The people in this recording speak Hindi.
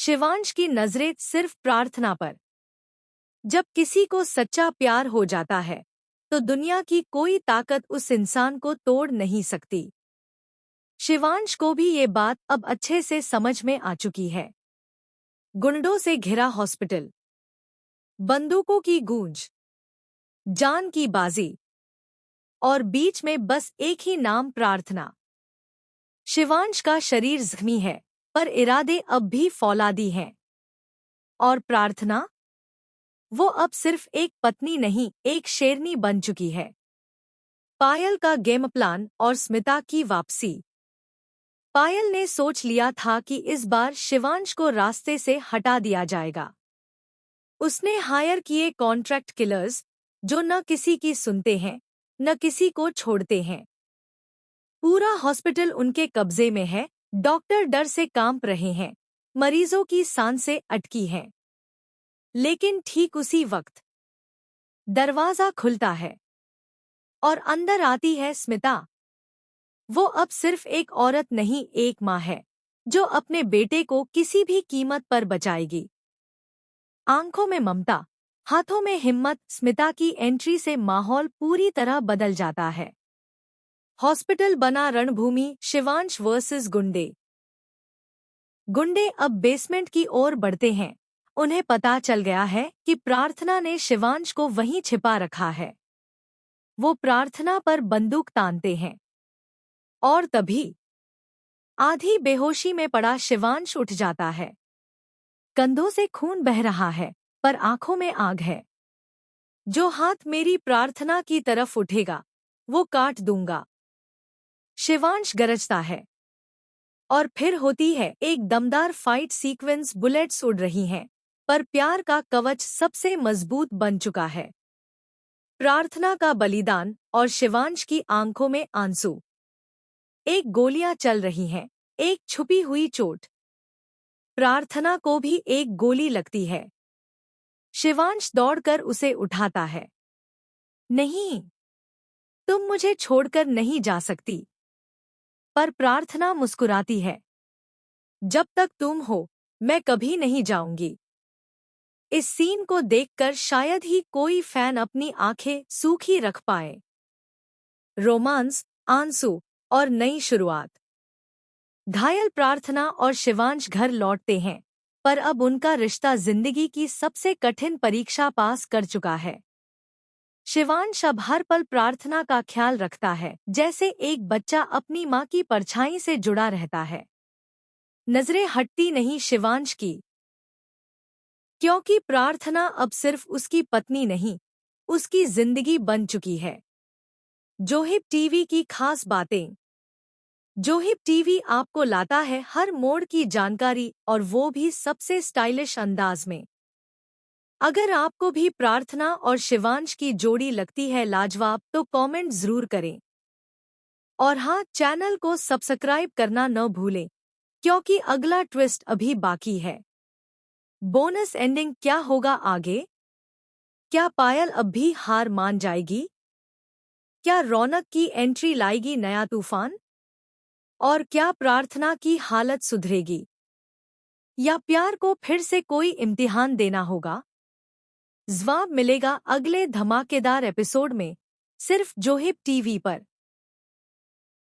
शिवांश की नजरें सिर्फ प्रार्थना पर। जब किसी को सच्चा प्यार हो जाता है तो दुनिया की कोई ताकत उस इंसान को तोड़ नहीं सकती। शिवांश को भी ये बात अब अच्छे से समझ में आ चुकी है। गुंडों से घिरा हॉस्पिटल, बंदूकों की गूंज, जान की बाजी और बीच में बस एक ही नाम, प्रार्थना। शिवांश का शरीर जख्मी है पर इरादे अब भी फौलादी हैं। और प्रार्थना, वो अब सिर्फ एक पत्नी नहीं, एक शेरनी बन चुकी है। पायल का गेम प्लान और स्मिता की वापसी। पायल ने सोच लिया था कि इस बार शिवांश को रास्ते से हटा दिया जाएगा। उसने हायर किए कॉन्ट्रैक्ट किलर्स जो न किसी की सुनते हैं न किसी को छोड़ते हैं। पूरा हॉस्पिटल उनके कब्जे में है। डॉक्टर डर से कांप रहे हैं, मरीजों की सांसें अटकी हैं। लेकिन ठीक उसी वक्त दरवाजा खुलता है और अंदर आती है स्मिता। वो अब सिर्फ एक औरत नहीं, एक माँ है जो अपने बेटे को किसी भी कीमत पर बचाएगी। आंखों में ममता, हाथों में हिम्मत। स्मिता की एंट्री से माहौल पूरी तरह बदल जाता है। हॉस्पिटल बना रणभूमि, शिवांश वर्सेस गुंडे। गुंडे अब बेसमेंट की ओर बढ़ते हैं। उन्हें पता चल गया है कि प्रार्थना ने शिवांश को वहीं छिपा रखा है। वो प्रार्थना पर बंदूक तानते हैं और तभी आधी बेहोशी में पड़ा शिवांश उठ जाता है। कंधों से खून बह रहा है पर आंखों में आग है। जो हाथ मेरी प्रार्थना की तरफ उठेगा वो काट दूंगा, शिवांश गरजता है। और फिर होती है एक दमदार फाइट सीक्वेंस। बुलेट्स उड़ रही हैं पर प्यार का कवच सबसे मजबूत बन चुका है। प्रार्थना का बलिदान और शिवांश की आंखों में आंसू। एक गोलियां चल रही हैं, एक छुपी हुई चोट। प्रार्थना को भी एक गोली लगती है। शिवांश दौड़कर उसे उठाता है। नहीं, तुम मुझे छोड़कर नहीं जा सकती। पर प्रार्थना मुस्कुराती है। जब तक तुम हो मैं कभी नहीं जाऊंगी। इस सीन को देखकर शायद ही कोई फैन अपनी आंखें सूखी रख पाए। रोमांस, आंसू और नई शुरुआत। घायल प्रार्थना और शिवांश घर लौटते हैं पर अब उनका रिश्ता जिंदगी की सबसे कठिन परीक्षा पास कर चुका है। शिवांश अब हर पल प्रार्थना का ख्याल रखता है, जैसे एक बच्चा अपनी माँ की परछाई से जुड़ा रहता है। नजरें हटती नहीं शिवांश की, क्योंकि प्रार्थना अब सिर्फ उसकी पत्नी नहीं, उसकी जिंदगी बन चुकी है। जोहिब टीवी की खास बातें। जोहिब टीवी आपको लाता है हर मोड़ की जानकारी और वो भी सबसे स्टाइलिश अंदाज में। अगर आपको भी प्रार्थना और शिवांश की जोड़ी लगती है लाजवाब तो कमेंट जरूर करें। और हाँ, चैनल को सब्सक्राइब करना न भूलें क्योंकि अगला ट्विस्ट अभी बाकी है। बोनस एंडिंग क्या होगा आगे? क्या पायल अब भी हार मान जाएगी? क्या रौनक की एंट्री लाएगी नया तूफान? और क्या प्रार्थना की हालत सुधरेगी या प्यार को फिर से कोई इम्तिहान देना होगा? जवाब मिलेगा अगले धमाकेदार एपिसोड में, सिर्फ जोहिब टीवी पर।